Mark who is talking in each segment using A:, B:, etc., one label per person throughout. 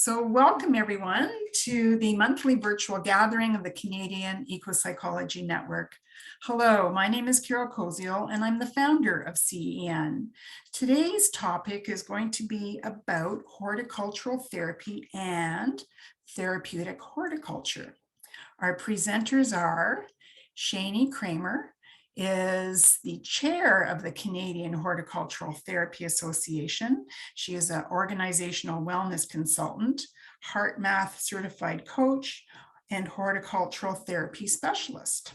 A: So welcome everyone to the monthly virtual gathering of the Canadian Ecopsychology Network. Hello, my name is Carol Koziel and I'm the founder of CEN. Today's topic is going to be about horticultural therapy and therapeutic horticulture. Our presenters are Cheney Creamer, is the chair of the Canadian Horticultural Therapy Association. She is an organizational wellness consultant, HeartMath certified coach, and horticultural therapy specialist.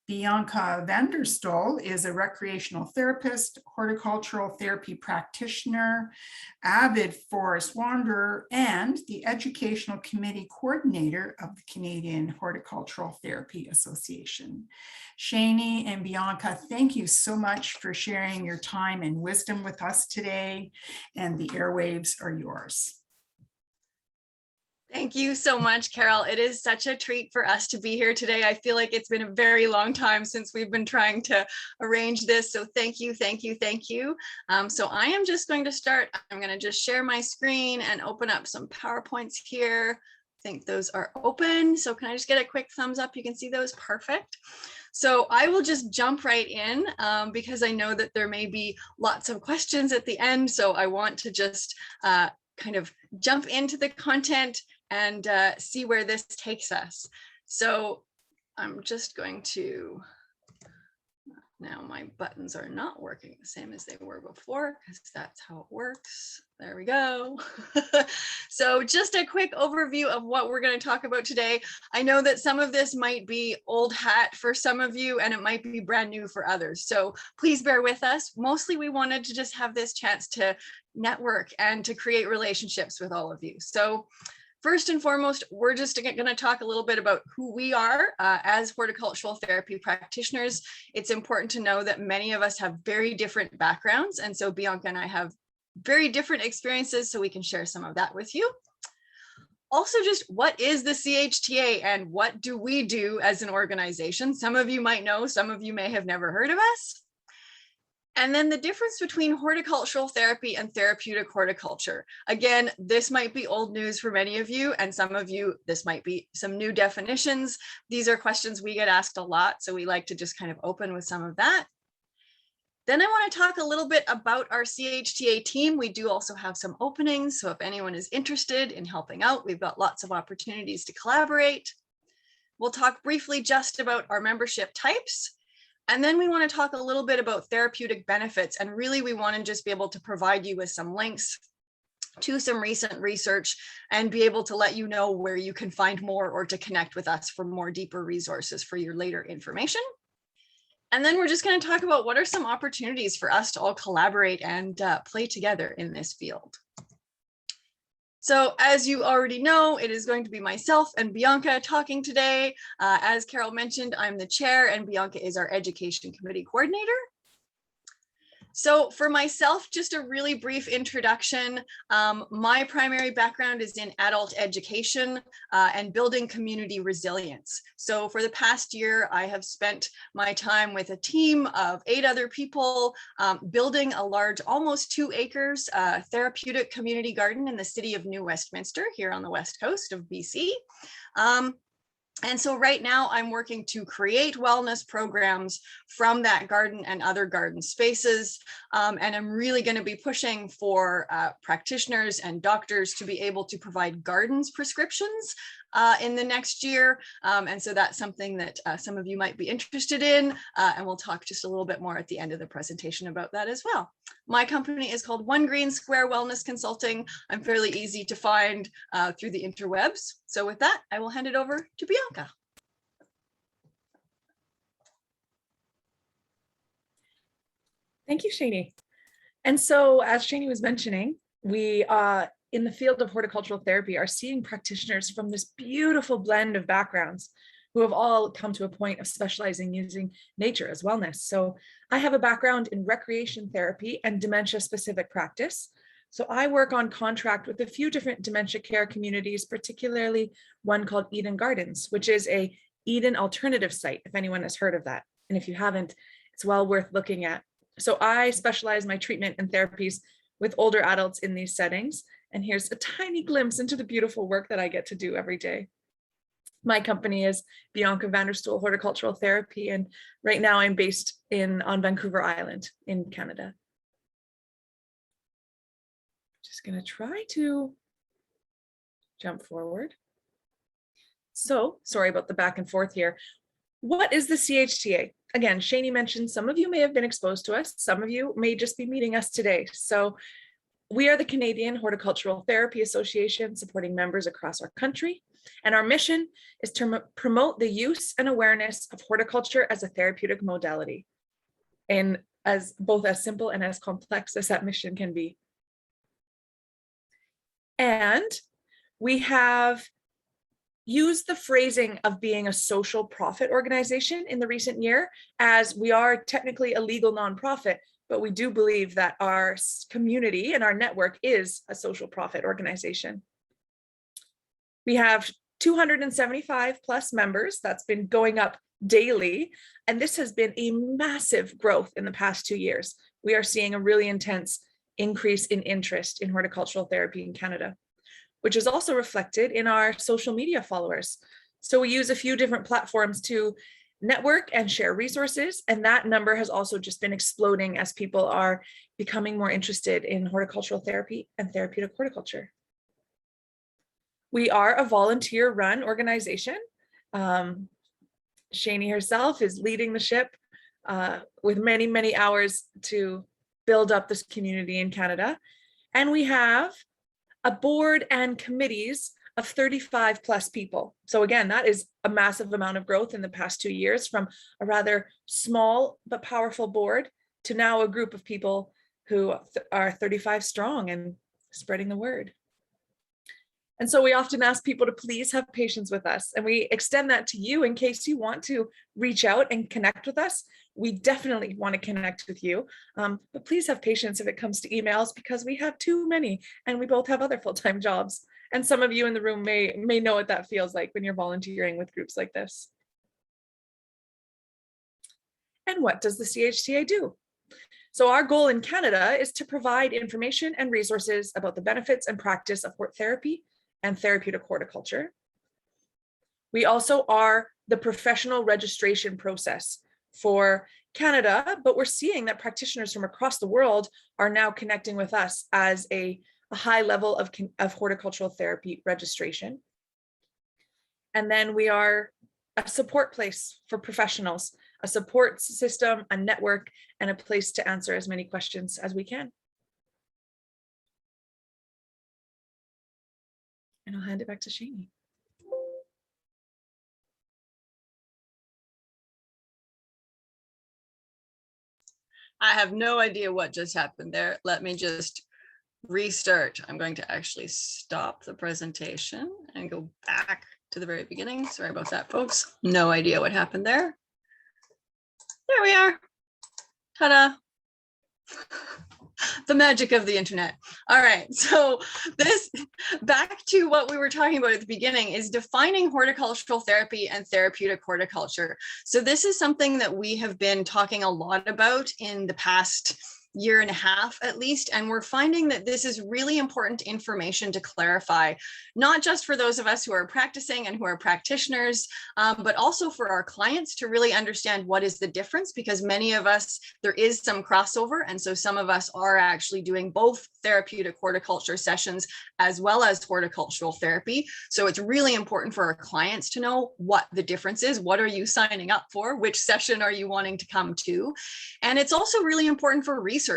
A: Bianca van der Stoel is a recreational therapist, horticultural therapy practitioner, avid forest wanderer, and the educational committee coordinator of the Canadian Horticultural Therapy Association. Cheney and Bianca, thank you so much for sharing your time and wisdom with us today, and the airwaves are yours.
B: Thank you so much, Carol. It is such a treat for us to be here today. I feel like it's been a very long time since we've been trying to arrange this. So thank you, thank you, thank you. So I am just going to start. I'm going to just share my screen and open up some PowerPoints here. I think those are open. So can I just get a quick thumbs up? You can see those. Perfect. So I will just jump right in because I know that there may be lots of questions at the end. So I want to just kind of jump into the content and see where this takes us. So I'm just going to, now my buttons are not working the same as they were before because that's how it works. There we go. So just a quick overview of what we're going to talk about today. I know that some of this might be old hat for some of you and it might be brand new for others. So please bear with us. Mostly we wanted to just have this chance to network and to create relationships with all of you. So first and foremost, we're just going to talk a little bit about who we are as horticultural therapy practitioners. It's important to know that many of us have very different backgrounds. And so Bianca and I have very different experiences, so we can share some of that with you. Also, just what is the CHTA and what do we do as an organization? Some of you might know, some of you may have never heard of us. And then the difference between horticultural therapy and therapeutic horticulture. Again, this might be old news for many of you, and some of you, this might be some new definitions. These are questions we get asked a lot, so we like to just kind of open with some of that. Then I want to talk a little bit about our CHTA team. We do also have some openings, so if anyone is interested in helping out, we've got lots of opportunities to collaborate. We'll talk briefly just about our membership types. And then we want to talk a little bit about therapeutic benefits. And really, we want to just be able to provide you with some links to some recent research and be able to let you know where you can find more or to connect with us for more deeper resources for your later information. And then we're just going to talk about what are some opportunities for us to all collaborate and play together in this field. So as you already know, it is going to be myself and Bianca talking today. As Carol mentioned, I'm the chair and Bianca is our education committee coordinator. So for myself, just a really brief introduction. My primary background is in adult education and building community resilience. So for the past year, I have spent my time with a team of 8 other people building a large, almost 2 acres therapeutic community garden in the city of New Westminster here on the west coast of BC. And so right now I'm working to create wellness programs from that garden and other garden spaces. And I'm really going to be pushing for practitioners and doctors to be able to provide gardens prescriptions in the next year. And so that's something that some of you might be interested in. And we'll talk just a little bit more at the end of the presentation about that as well. My company is called One Green Square Wellness Consulting. I'm fairly easy to find through the interwebs. So with that, I will hand it over to Bianca.
C: Thank you, Cheney. And so as Cheney was mentioning, we in the field of horticultural therapy are seeing practitioners from this beautiful blend of backgrounds who have all come to a point of specializing using nature as wellness. So I have a background in recreation therapy and dementia-specific practice. So I work on contract with a few different dementia care communities, particularly one called Eden Gardens, which is a Eden alternative site, if anyone has heard of that. And if you haven't, it's well worth looking at. So I specialize my treatment and therapies with older adults in these settings. And here's a tiny glimpse into the beautiful work that I get to do every day. My company is Bianca van der Stoel Horticultural Therapy, and right now I'm based on Vancouver Island in Canada. Just going to try to jump forward. So, sorry about the back and forth here. What is the CHTA? Again, Cheney mentioned some of you may have been exposed to us. Some of you may just be meeting us today. So we are the Canadian Horticultural Therapy Association, supporting members across our country. And our mission is to promote the use and awareness of horticulture as a therapeutic modality, and as both as simple and as complex as that mission can be. And we have used the phrasing of being a social profit organization in the recent year, as we are technically a legal nonprofit, but we do believe that our community and our network is a social profit organization. We have 275 plus members. That's been going up daily. And this has been a massive growth in the past 2 years. We are seeing a really intense increase in interest in horticultural therapy in Canada, which is also reflected in our social media followers. So we use a few different platforms to network and share resources. And that number has also just been exploding as people are becoming more interested in horticultural therapy and therapeutic horticulture. We are a volunteer-run organization. Cheney herself is leading the ship with many, many hours to build up this community in Canada. And we have a board and committees of 35 plus people. So again, that is a massive amount of growth in the past 2 years, from a rather small but powerful board to now a group of people who are 35 strong and spreading the word. And so we often ask people to please have patience with us, and we extend that to you in case you want to reach out and connect with us. We definitely want to connect with you, but please have patience if it comes to emails, because we have too many and we both have other full-time jobs. And some of you in the room may know what that feels like when you're volunteering with groups like this. And what does the CHTA do? So our goal in Canada is to provide information and resources about the benefits and practice of hort therapy and therapeutic horticulture. We also are the professional registration process for Canada, but we're seeing that practitioners from across the world are now connecting with us as a high level of horticultural therapy registration. And then we are a support place for professionals, a support system, a network, and a place to answer as many questions as we can. And I'll hand it back to Cheney.
B: I have no idea what just happened there. Let me just restart. I'm going to actually stop the presentation and go back to the very beginning. Sorry about that, folks. No idea what happened there. There we are. Ta-da. The magic of the internet. All right, so this, back to what we were talking about at the beginning, is defining horticultural therapy and therapeutic horticulture. So this is something that we have been talking a lot about in the past year and a half at least, and we're finding that this is really important information to clarify, not just for those of us who are practicing and who are practitioners, but also for our clients to really understand what is the difference, because many of us, there is some crossover, and so some of us are actually doing both therapeutic horticulture sessions as well as horticultural therapy. So it's really important for our clients to know what the difference is. What are you signing up for? Which session are you wanting to come to? And it's also really important for researchers.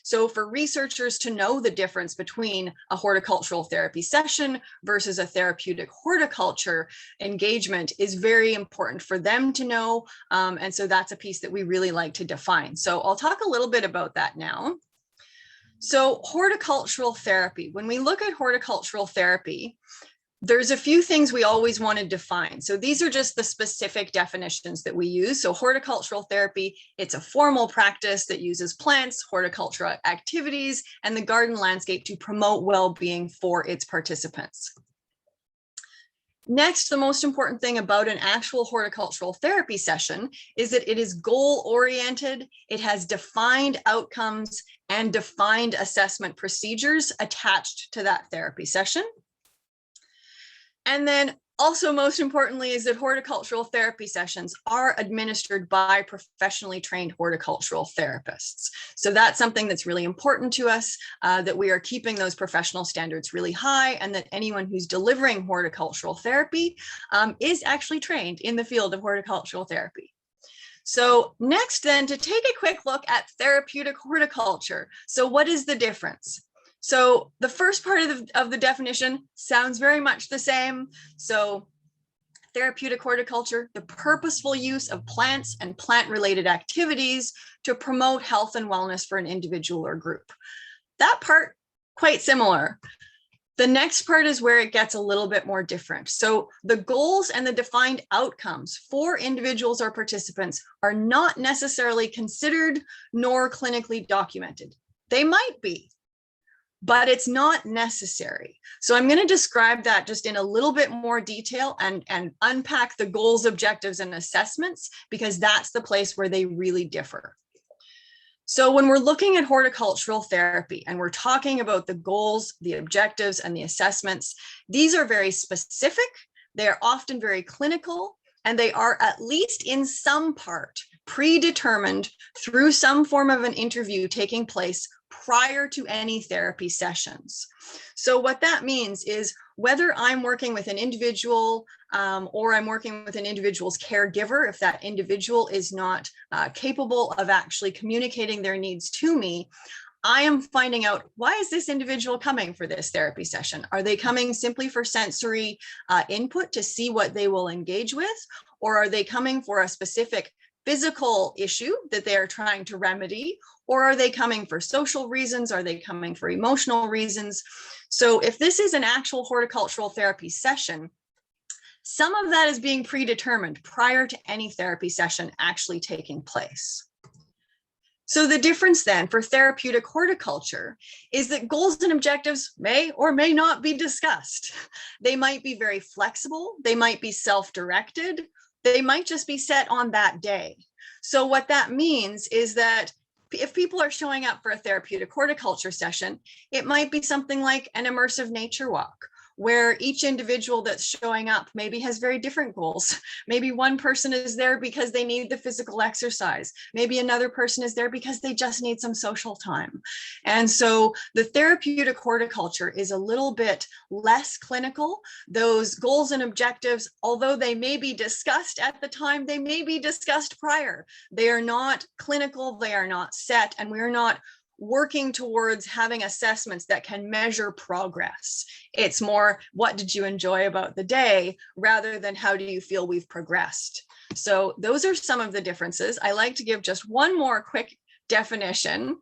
B: So for researchers to know the difference between a horticultural therapy session versus a therapeutic horticulture engagement is very important for them to know. And so that's a piece that we really like to define. So I'll talk a little bit about that now. So horticultural therapy, when we look at horticultural therapy, there's a few things we always want to define. So these are just the specific definitions that we use. So horticultural therapy, it's a formal practice that uses plants, horticultural activities, and the garden landscape to promote well-being for its participants. Next, the most important thing about an actual horticultural therapy session is that it is goal-oriented, it has defined outcomes and defined assessment procedures attached to that therapy session. And then also, most importantly, is that horticultural therapy sessions are administered by professionally trained horticultural therapists. So that's something that's really important to us, that we are keeping those professional standards really high, and that anyone who's delivering horticultural therapy is actually trained in the field of horticultural therapy. So next then, to take a quick look at therapeutic horticulture. So what is the difference? So the first part of the definition sounds very much the same. So therapeutic horticulture, the purposeful use of plants and plant-related activities to promote health and wellness for an individual or group. That part, quite similar. The next part is where it gets a little bit more different. So the goals and the defined outcomes for individuals or participants are not necessarily considered nor clinically documented. They might be, but it's not necessary. So I'm going to describe that just in a little bit more detail and unpack the goals, objectives, and assessments, because that's the place where they really differ. So when we're looking at horticultural therapy and we're talking about the goals, the objectives, and the assessments, these are very specific, they are often very clinical, and they are, at least in some part, predetermined through some form of an interview taking place prior to any therapy sessions. So what that means is whether I'm working with an individual or I'm working with an individual's caregiver, if that individual is not capable of actually communicating their needs to me, I am finding out, why is this individual coming for this therapy session? Are they coming simply for sensory input to see what they will engage with? Or are they coming for a specific physical issue that they are trying to remedy? Or are they coming for social reasons? Are they coming for emotional reasons? So if this is an actual horticultural therapy session, some of that is being predetermined prior to any therapy session actually taking place. So the difference then for therapeutic horticulture is that goals and objectives may or may not be discussed. They might be very flexible, they might be self-directed, they might just be set on that day. So what that means is that if people are showing up for a therapeutic horticulture session, it might be something like an immersive nature walk, where each individual that's showing up maybe has very different goals. Maybe one person is there because they need the physical exercise. Maybe another person is there because they just need some social time. And so the therapeutic horticulture is a little bit less clinical. Those goals and objectives, although they may be discussed at the time, they may be discussed prior. They are not clinical, they are not set, and we're not working towards having assessments that can measure progress. It's more, what did you enjoy about the day, rather than how do you feel we've progressed. So those are some of the differences. I like to give just one more quick definition.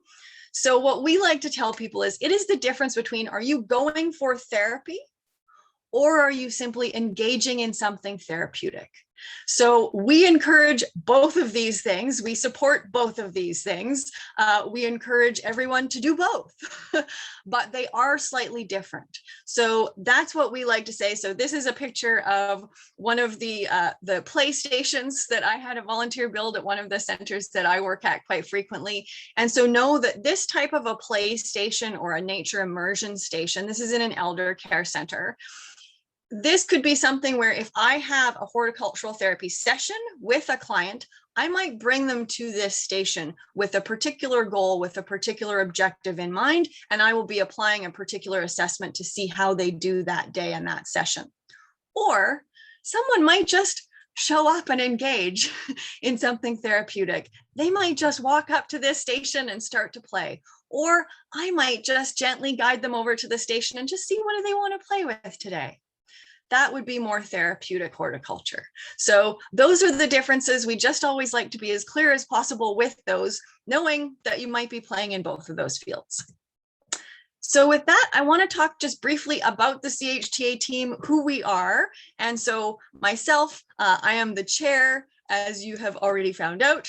B: So what we like to tell people is, it is the difference between, are you going for therapy or are you simply engaging in something therapeutic? So we encourage both of these things. We support both of these things. We encourage everyone to do both, but they are slightly different. So that's what we like to say. So this is a picture of one of the playstations that I had a volunteer build at one of the centers that I work at quite frequently. And so know that this type of a play station or a nature immersion station, this is in an elder care center. This could be something where if I have a horticultural therapy session with a client, I might bring them to this station with a particular goal, with a particular objective in mind, and I will be applying a particular assessment to see how they do that day and that session. Or someone might just show up and engage in something therapeutic. They might just walk up to this station and start to play. Or I might just gently guide them over to the station and just see, what do they want to play with today? That would be more therapeutic horticulture. So those are the differences. We just always like to be as clear as possible with those, knowing that you might be playing in both of those fields. So with that, I want to talk just briefly about the CHTA team, who we are. And so myself, I am the chair, as you have already found out.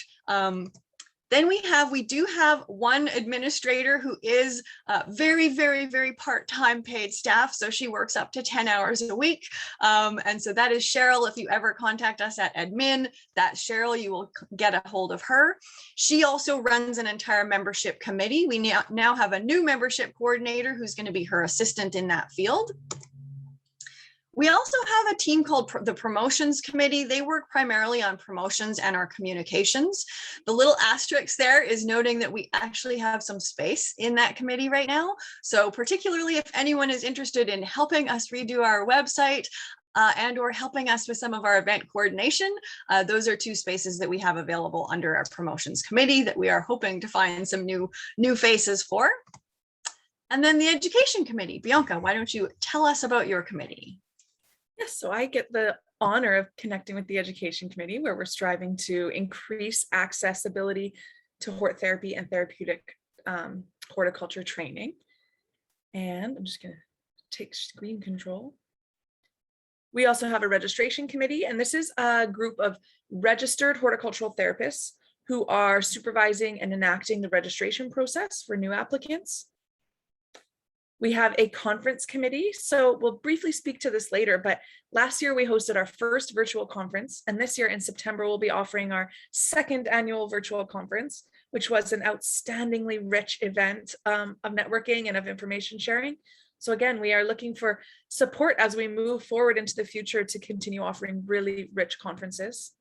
B: Then we do have one administrator who is very, very, very part-time paid staff. So she works up to 10 hours a week. And so that is Cheryl. If you ever contact us at admin, that's Cheryl, you will get a hold of her. She also runs an entire membership committee. We now have a new membership coordinator who's going to be her assistant in that field. We also have a team called the Promotions Committee. They work primarily on promotions and our communications. The little asterisk there is noting that we actually have some space in that committee right now. So particularly if anyone is interested in helping us redo our website and or helping us with some of our event coordination, those are two spaces that we have available under our Promotions Committee that we are hoping to find some new faces for. And then the Education Committee. Bianca, why don't you tell us about your committee?
C: Yes, so I get the honor of connecting with the Education Committee, where we're striving to increase accessibility to hort therapy and therapeutic horticulture training. And I'm just going to take screen control. We also have a registration committee, and this is a group of registered horticultural therapists who are supervising and enacting the registration process for new applicants. We have a conference committee. So we'll briefly speak to this later, but last year we hosted our first virtual conference, and this year in September, we'll be offering our second annual virtual conference, which was an outstandingly rich event of networking and of information sharing. So again, we are looking for support as we move forward into the future to continue offering really rich conferences.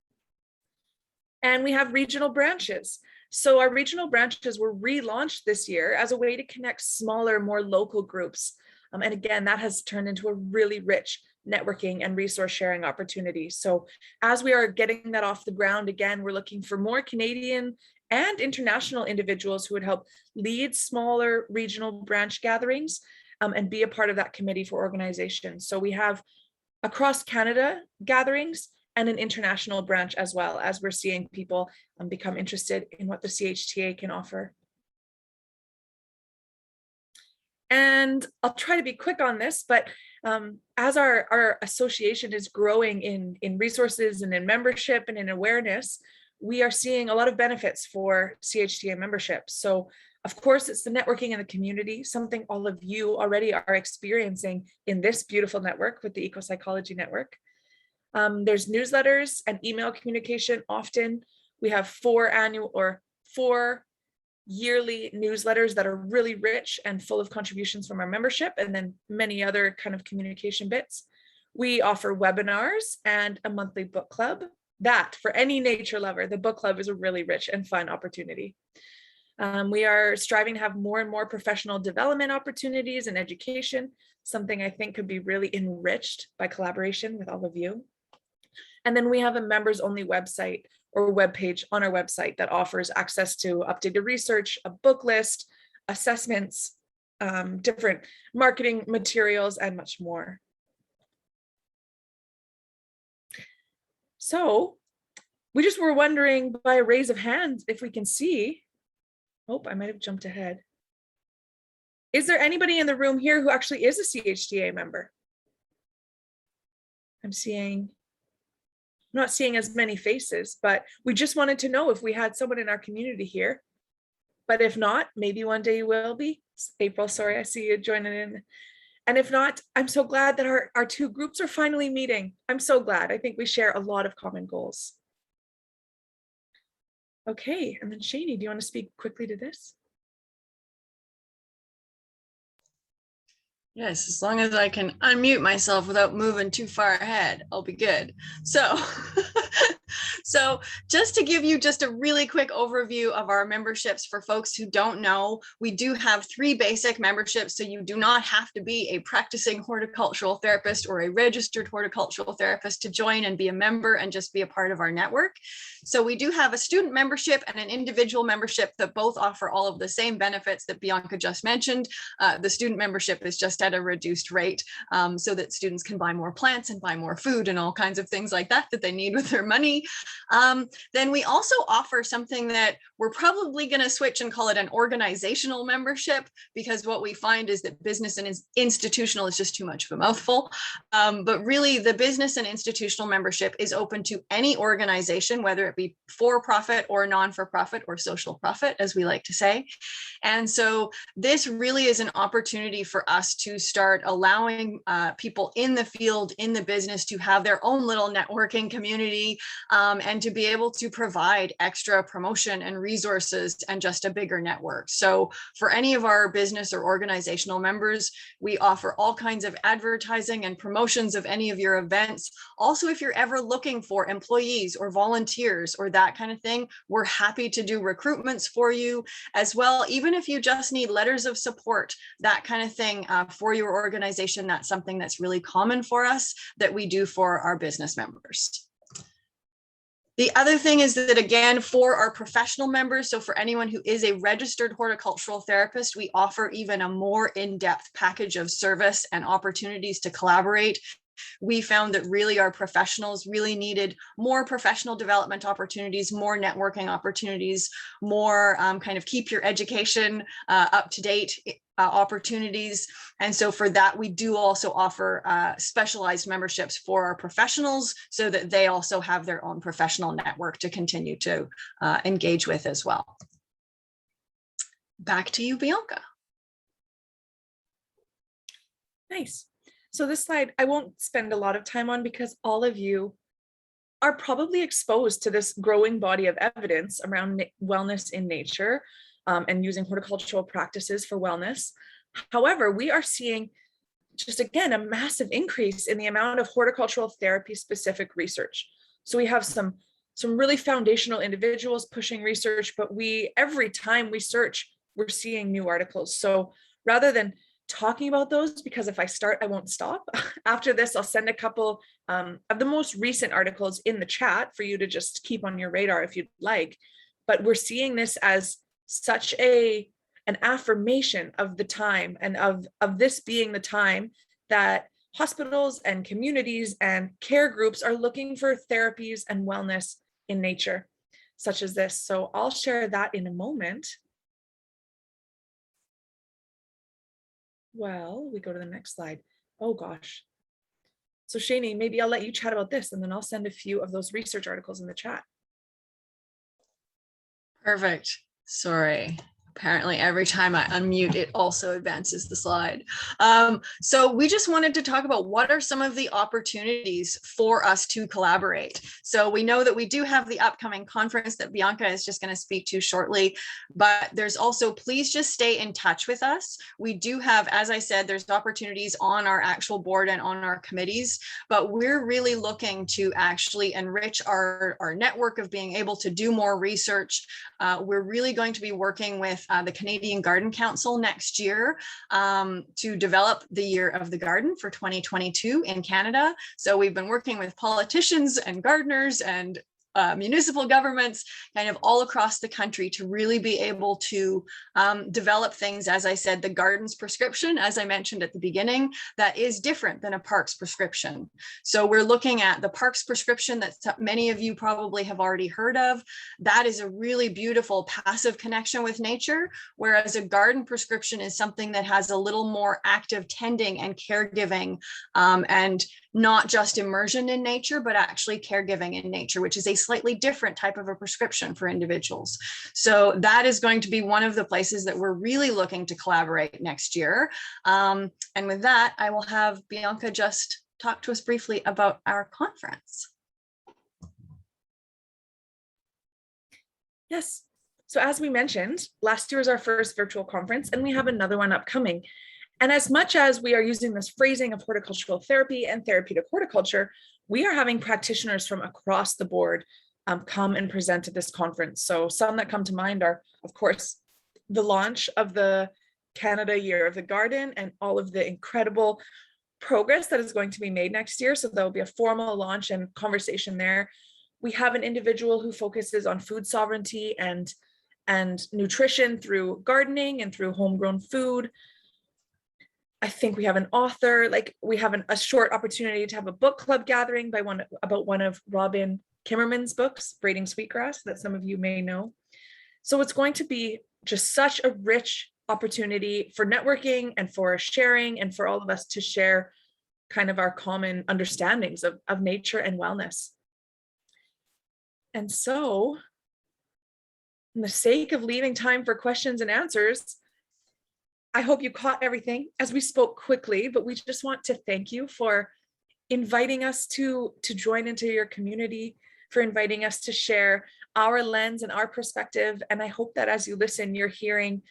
C: And we have regional branches. So our regional branches were relaunched this year as a way to connect smaller, more local groups. And again, that has turned into a really rich networking and resource sharing opportunity. So as we are getting that off the ground, again, we're looking for more Canadian and international individuals who would help lead smaller regional branch gatherings and be a part of that committee for organization. So we have across Canada gatherings and an international branch as well, as we're seeing people become interested in what the CHTA can offer. And I'll try to be quick on this, but as our association is growing in resources and in membership and in awareness, we are seeing a lot of benefits for CHTA membership. So of course, it's the networking in the community, something all of you already are experiencing in this beautiful network with the Ecopsychology Network. There's newsletters and email communication often. We have 4 yearly newsletters that are really rich and full of contributions from our membership, and then many other kind of communication bits. We offer webinars and a monthly book club. That, for any nature lover, the book club is a really rich and fun opportunity. We are striving to have more and more professional development opportunities and education, something I think could be really enriched by collaboration with all of you. And then we have a members only website or webpage on our website that offers access to updated research, a book list, assessments, different marketing materials, and much more. So we just were wondering by a raise of hands if we can see. Oh, I might have jumped ahead. Is there anybody in the room here who actually is a CHTA member? I'm not seeing as many faces, but we just wanted to know if we had someone in our community here. But if not, maybe one day you will be. April, sorry, I see you joining in. And if not, I'm so glad that our two groups are finally meeting. I'm so glad. I think we share a lot of common goals. Okay, and then Cheney, do you want to speak quickly to this?
B: Yes, as long as I can unmute myself without moving too far ahead, I'll be good. So, so just to give you just a really quick overview of our memberships for folks who don't know, we do have 3 basic memberships. So you do not have to be a practicing horticultural therapist or a registered horticultural therapist to join and be a member and just be a part of our network. So we do have a student membership and an individual membership that both offer all of the same benefits that Bianca just mentioned. The student membership is just at a reduced rate so that students can buy more plants and buy more food and all kinds of things like that that they need with their money. Then we also offer something that we're probably going to switch and call it an organizational membership, because what we find is that business and institutional is just too much of a mouthful. But really, the business and institutional membership is open to any organization, whether it be for-profit or non-for-profit or social profit, as we like to say. And so this really is an opportunity for us to start allowing people in the field, in the business, to have their own little networking community, and to be able to provide extra promotion and resources and just a bigger network. So for any of our business or organizational members, we offer all kinds of advertising and promotions of any of your events. Also, if you're ever looking for employees or volunteers or that kind of thing, we're happy to do recruitments for you as well. Even if you just need letters of support, that kind of thing for your organization, that's something that's really common for us that we do for our business members. The other thing is that, again, for our professional members, so for anyone who is a registered horticultural therapist, we offer even a more in-depth package of service and opportunities to collaborate. We found that really our professionals really needed more professional development opportunities, more networking opportunities, more kind of keep your education up to date opportunities. And so for that, we do also offer specialized memberships for our professionals so that they also have their own professional network to continue to engage with as well. Back to you, Bianca.
C: Nice. So this slide, I won't spend a lot of time on because all of you are probably exposed to this growing body of evidence around wellness in nature and using horticultural practices for wellness. However, we are seeing just, again, a massive increase in the amount of horticultural therapy specific research. So we have some really foundational individuals pushing research, but every time we search, we're seeing new articles. So rather than talking about those, because if I start, I won't stop. After this, I'll send a couple of the most recent articles in the chat for you to just keep on your radar if you'd like. But we're seeing this as such an affirmation of the time and of this being the time that hospitals and communities and care groups are looking for therapies and wellness in nature, such as this. So I'll share that in a moment. Well, we go to the next slide. Oh gosh. So Cheney, maybe I'll let you chat about this and then I'll send a few of those research articles in the chat.
B: Perfect. Sorry. Apparently every time I unmute, it also advances the slide. So we just wanted to talk about what are some of the opportunities for us to collaborate. So we know that we do have the upcoming conference that Bianca is just going to speak to shortly, but there's also, please just stay in touch with us. We do have, as I said, there's opportunities on our actual board and on our committees, but we're really looking to actually enrich our network of being able to do more research. We're really going to be working with the Canadian Garden Council next year to develop the Year of the Garden for 2022 in Canada. So we've been working with politicians and gardeners and municipal governments kind of all across the country to really be able to develop things, as I said, the garden's prescription, as I mentioned at the beginning, that is different than a park's prescription. So we're looking at the park's prescription that many of you probably have already heard of. That is a really beautiful passive connection with nature, whereas a garden prescription is something that has a little more active tending and caregiving and not just immersion in nature, but actually caregiving in nature, which is a slightly different type of a prescription for individuals. So that is going to be one of the places that we're really looking to collaborate next year. And with that, I will have Bianca just talk to us briefly about our conference.
C: Yes. So as we mentioned, last year was our first virtual conference, and we have another one upcoming. And as much as we are using this phrasing of horticultural therapy and therapeutic horticulture, we are having practitioners from across the board come and present at this conference. So some that come to mind are, of course, the launch of the Canada Year of the Garden and all of the incredible progress that is going to be made next year. So there will be a formal launch and conversation there. We have an individual who focuses on food sovereignty and nutrition through gardening and through homegrown food. I think we have an author, like we have a short opportunity to have a book club gathering by about one of Robin Kimmerman's books, Braiding Sweetgrass, that some of you may know. So it's going to be just such a rich opportunity for networking and for sharing and for all of us to share kind of our common understandings of nature and wellness. And so, in the sake of leaving time for questions and answers, I hope you caught everything as we spoke quickly, but we just want to thank you for inviting us to join into your community, for inviting us to share our lens and our perspective. And I hope that as you listen, you're hearing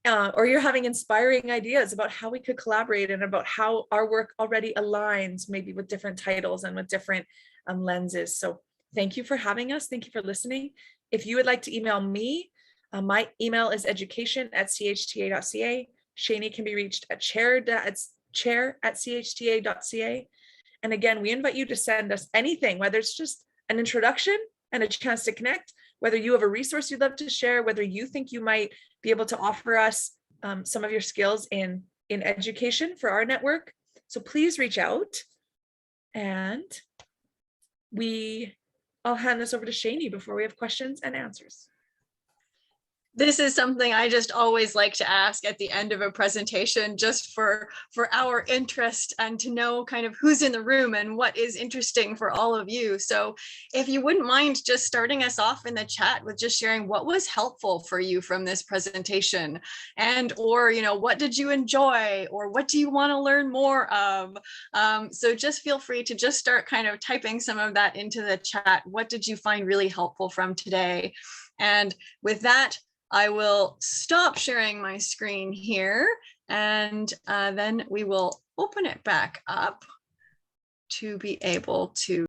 C: or you're having inspiring ideas about how we could collaborate and about how our work already aligns maybe with different titles and with different lenses. So thank you for having us. Thank you for listening. If you would like to email me, my email is education@chta.ca. Cheney can be reached at chair@chta.ca. And again, we invite you to send us anything, whether it's just an introduction and a chance to connect, whether you have a resource you'd love to share, whether you think you might be able to offer us some of your skills in education for our network. So please reach out, and I'll hand this over to Cheney before we have questions and answers.
B: This is something I just always like to ask at the end of a presentation, just for our interest and to know kind of who's in the room and what is interesting for all of you. So if you wouldn't mind just starting us off in the chat with just sharing what was helpful for you from this presentation, and or what did you enjoy, or what do you want to learn more of? So just feel free to just start kind of typing some of that into the chat. What did you find really helpful from today? And with that, I will stop sharing my screen here, and then we will open it back up to be able to